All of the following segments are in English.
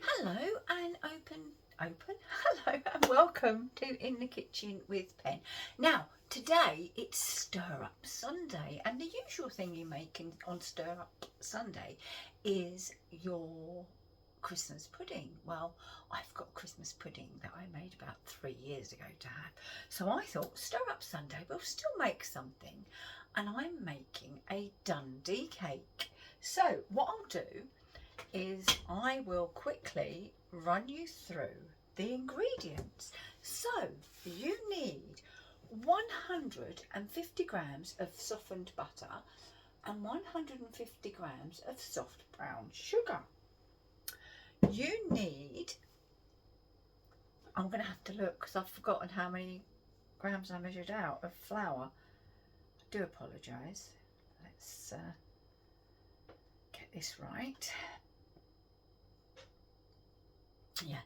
Hello and hello and welcome to In the Kitchen with Pen. Now today it's Stir Up Sunday, and the usual thing you make on Stir Up Sunday is your Christmas pudding. Well, I've got Christmas pudding that I made about 3 years ago to have, so I thought Stir Up Sunday we'll still make something, and I'm making a Dundee cake. So what I'll do is I will quickly run you through the ingredients. So you need 150 grams of softened butter and 150 grams of soft brown sugar. You need, I'm going to have to look because I've forgotten how many grams I measured out of flour. I do apologise. Let's get this right. Yeah,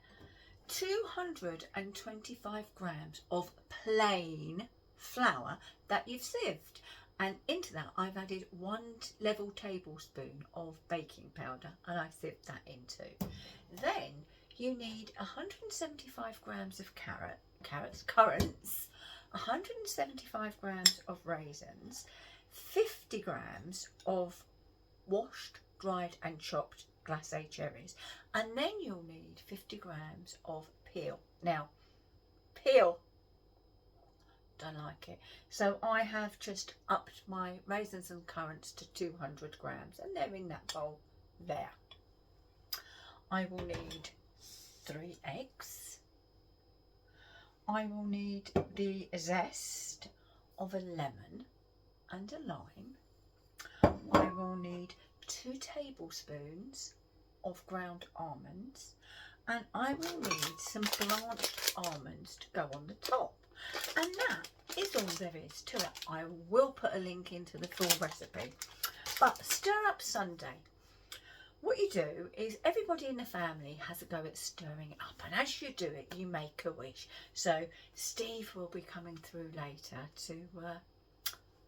225 grams of plain flour that you've sieved, and into that I've added 1 level tablespoon of baking powder, and I sieved that in too. Then you need 175 grams of currants, 175 grams of raisins, 50 grams of washed, dried and chopped glacé cherries, and then you'll need 50 grams of peel. Now peel, don't like it, so I have just upped my raisins and currants to 200 grams, and they're in that bowl there. I will need 3 eggs. I will need the zest of a lemon and a lime. I will need 2 tablespoons of ground almonds, and I will need some blanched almonds to go on the top, and that is all there is to it. I will put a link into the full recipe. But Stir Up Sunday, what you do is everybody in the family has a go at stirring it up, and as you do it you make a wish. So Steve will be coming through later to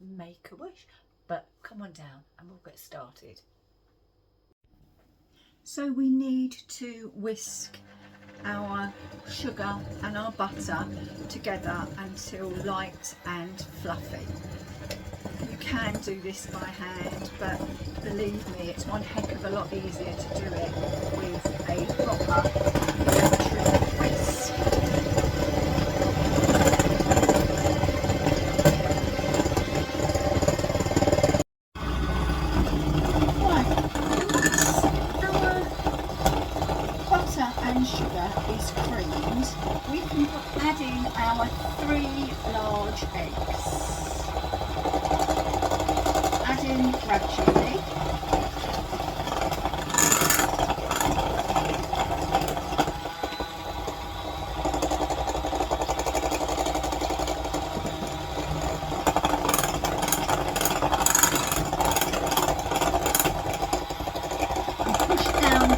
make a wish, but come on down and we'll get started. So we need to whisk our sugar and our butter together until light and fluffy. You can do this by hand, but believe me, it's one heck of a lot easier to do it with a proper electric whisk. Sugar is creamed, we can add in our 3 large eggs. Add in gradually. And push down the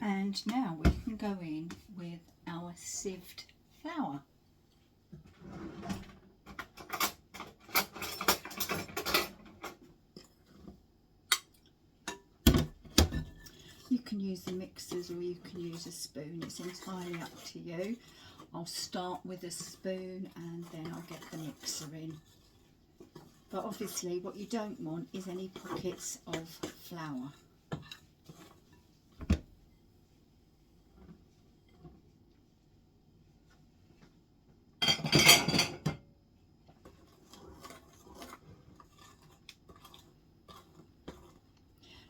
and now we can go in with our sieved flour. You can use the mixers or you can use a spoon, it's entirely up to you. I'll start with a spoon and then I'll get the mixer in. But obviously what you don't want is any pockets of flour.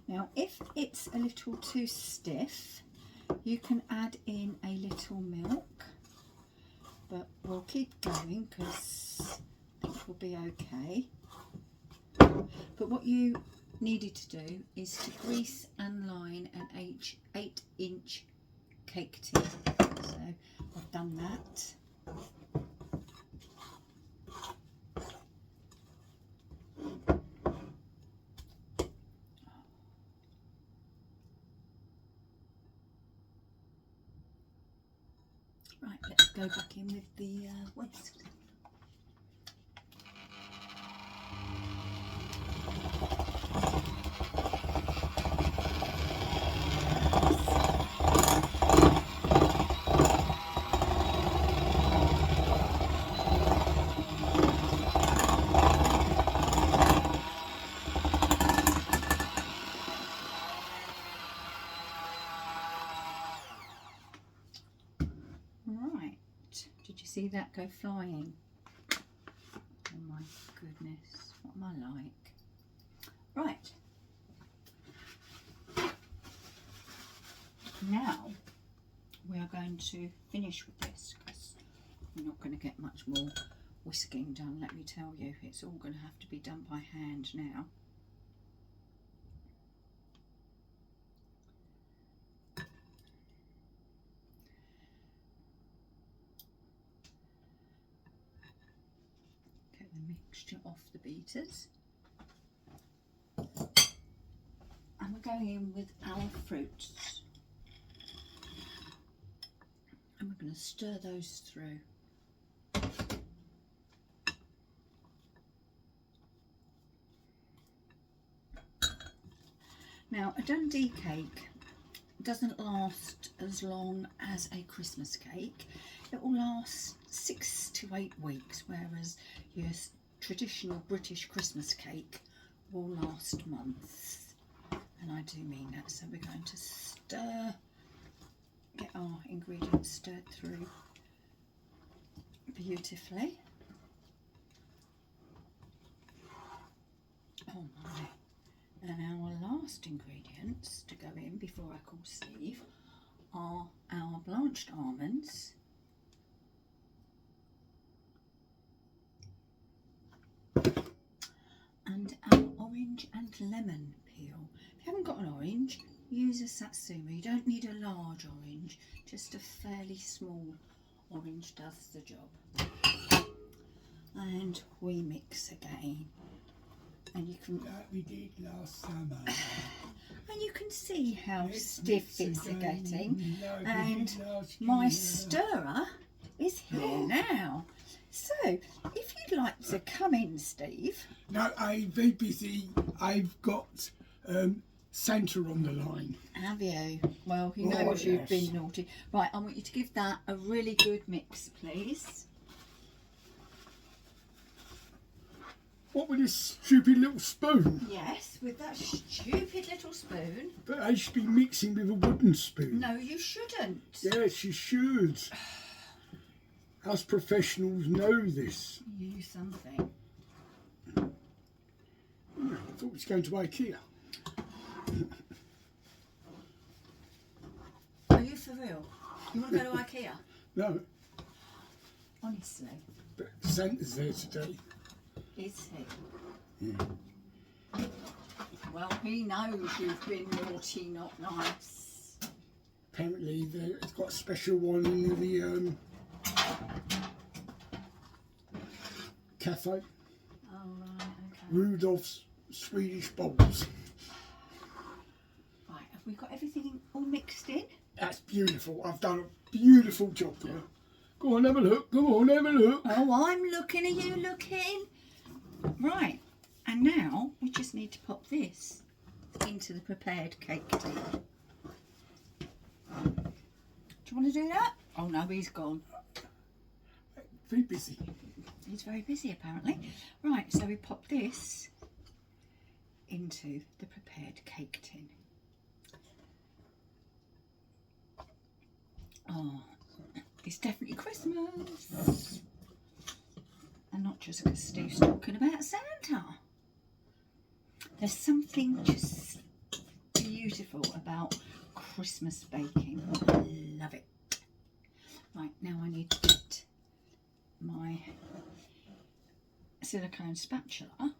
Now if it's a little too stiff, you can add in a little milk, but we'll keep going because it will be okay. But what you needed to do is to grease and line an 8-inch cake tin. So I've done that. Right, let's go back in with the whisk. Right, did you see that go flying? Oh my goodness, what am I like? Right, now we are going to finish with this because we're not going to get much more whisking done, let me tell you. It's all going to have to be done by hand now. Get the mixture off the beaters. And we're going in with our fruits. And we're going to stir those through. Now, a Dundee cake doesn't last as long as a Christmas cake. It will last 6 to 8 weeks, whereas your traditional British Christmas cake will last months. And I do mean that. So we're going to stir, get our ingredients stirred through beautifully. Oh my. And our last ingredients to go in before I call Steve are our blanched almonds, and our orange and lemon peel. If you haven't got an orange, use a satsuma. You don't need a large orange, just a fairly small orange does the job. And we mix again. And you can, like we did last summer. And you can see how stiff it's getting. And my stirrer is here now. So, if you'd like to come in, Steve. No, I'm very busy. I've got Santa on the line. Have you? Well, he knows you've been naughty. Right, I want you to give that a really good mix, please. What with this stupid little spoon? Yes, with that stupid little spoon. But I should be mixing with a wooden spoon. No, you shouldn't. Yes, you should. Us professionals know this. Use something. I thought it was going to IKEA. Are you for real? You want to go to IKEA? No, Honestly. but Santa's there today. Is he? Yeah. Well, he knows you've been naughty, not nice. Apparently, it's got a special one in the cafe. Oh, right, okay. Rudolph's Swedish bowls. Right, have we got everything all mixed in? That's beautiful. I've done a beautiful job there. Go on, have a look. Go on, have a look. Oh, I'm looking. Are you looking? Right, and now we just need to pop this into the prepared cake tin. Do you want to do that? Oh no, he's gone. Very busy. He's very busy apparently. Right, so we pop this into the prepared cake tin. Oh, it's definitely Christmas. And not just because Steve's talking about Santa. There's something just beautiful about Christmas baking. I love it. Right, now I need to get my silicone spatula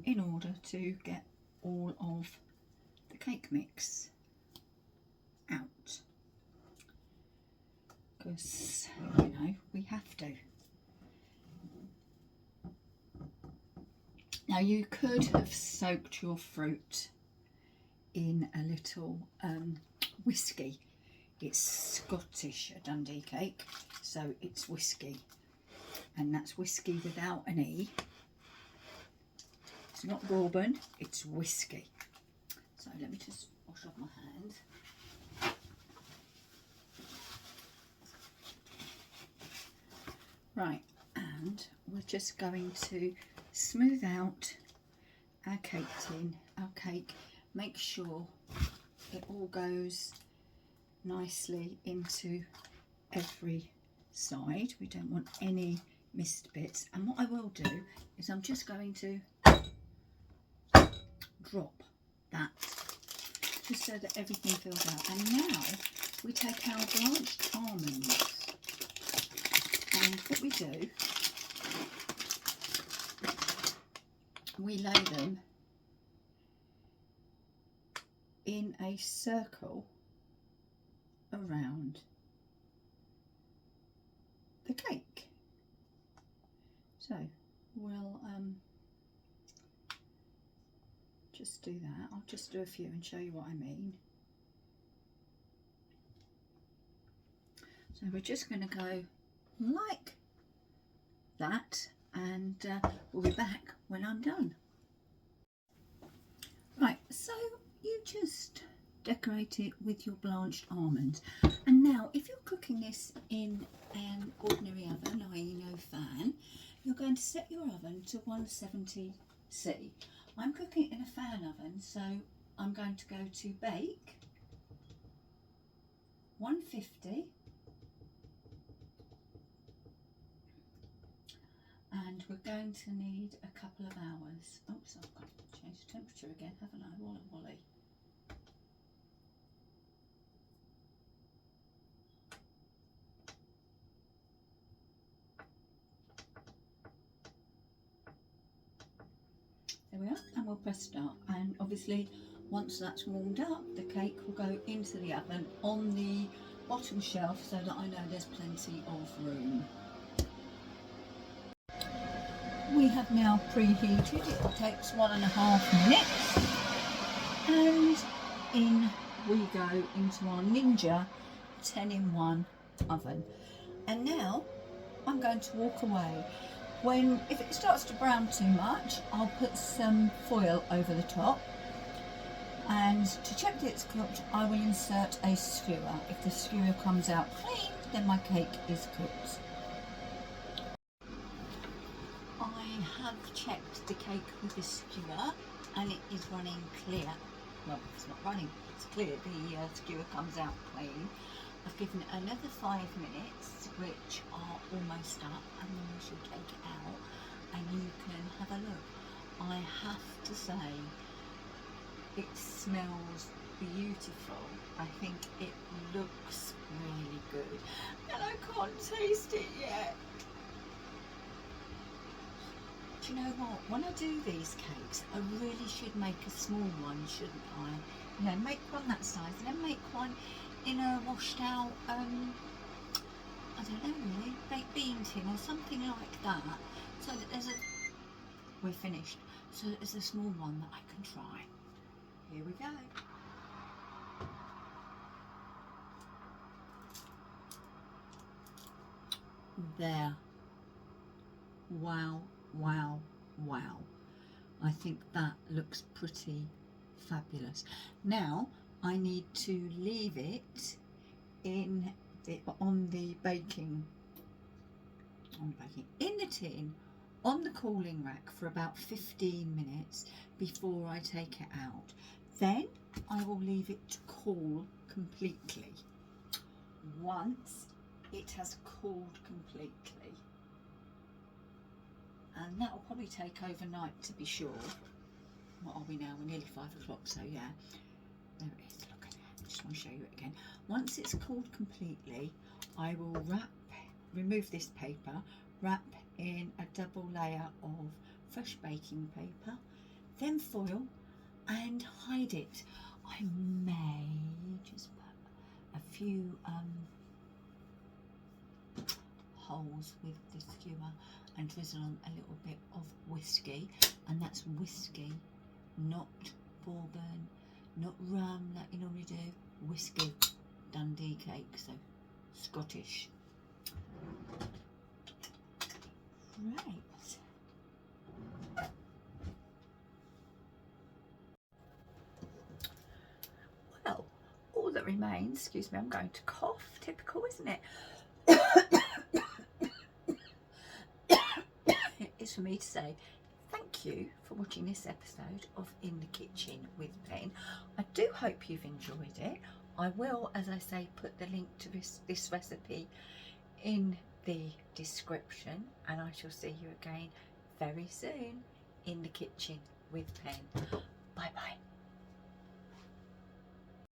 in order to get all of the cake mix out. Because, you know, we have to. Now you could have soaked your fruit in a little whiskey It's Scottish Dundee Cake, so it's whiskey, and that's whiskey without an E. It's not bourbon, it's whiskey. So let me just wash off my hands. Right, and we're just going to smooth out our cake tin, our cake. Make sure it all goes nicely into every side. We don't want any missed bits. And what I will do is I'm just going to drop that just so that everything fills out. And now we take our blanched almonds, and what we do, we lay them in a circle around the cake. So we'll just do that. I'll just do a few and show you what I mean. So we're just going to go like that, and we'll be back when I'm done. Right, so you just decorate it with your blanched almonds. And now if you're cooking this in an ordinary oven, i.e. no fan, you're going to set your oven to 170°C. I'm cooking it in a fan oven, so I'm going to go to bake 150, and we're going to need a couple of hours. Oops, I've got to change the temperature again, haven't I? Wally. There we are, and we'll press start. And obviously, once that's warmed up, the cake will go into the oven on the bottom shelf so that I know there's plenty of room. We have now preheated. It takes 1.5 minutes, and in we go into our Ninja 10-in-1 oven. And now I'm going to walk away. If it starts to brown too much, I'll put some foil over the top, and to check that it's cooked, I will insert a skewer. If the skewer comes out clean, then my cake is cooked. I have checked the cake with the skewer, and it is running clear. Well, it's not running, it's clear. The skewer comes out clean. I've given it another 5 minutes, which are almost up, and then we should take it out and you can have a look. I have to say, it smells beautiful. I think it looks really good, and I can't taste it yet. Do you know what? When I do these cakes, I really should make a small one, shouldn't I? You know, make one that size, and then make one in a washed out, I don't know really, baked bean tin or something like that, so that there's we're finished, so that there's a small one that I can try. Here we go. There. Wow, wow, wow. I think that looks pretty fabulous. Now I need to leave it in on the tin on the cooling rack for about 15 minutes before I take it out. Then I will leave it to cool completely. Once it has cooled completely, and that will probably take overnight to be sure. What are we now? We're nearly 5 o'clock, so yeah. There it is, look at that. I just want to show you it again. Once it's cooled completely, I will remove this paper, wrap in a double layer of fresh baking paper, then foil, and hide it. I may just put a few holes with the skewer and drizzle on a little bit of whiskey, and that's whiskey, not bourbon, not rum like you normally do, whiskey. Dundee Cake, so Scottish. Right. Well, all that remains, excuse me, I'm going to cough, typical, isn't it? Is for me to say thank you for watching this episode of In the Kitchen with Pen. I do hope you've enjoyed it. I will, as I say, put the link to this recipe in the description, and I shall see you again very soon in the kitchen with Pen. Bye bye.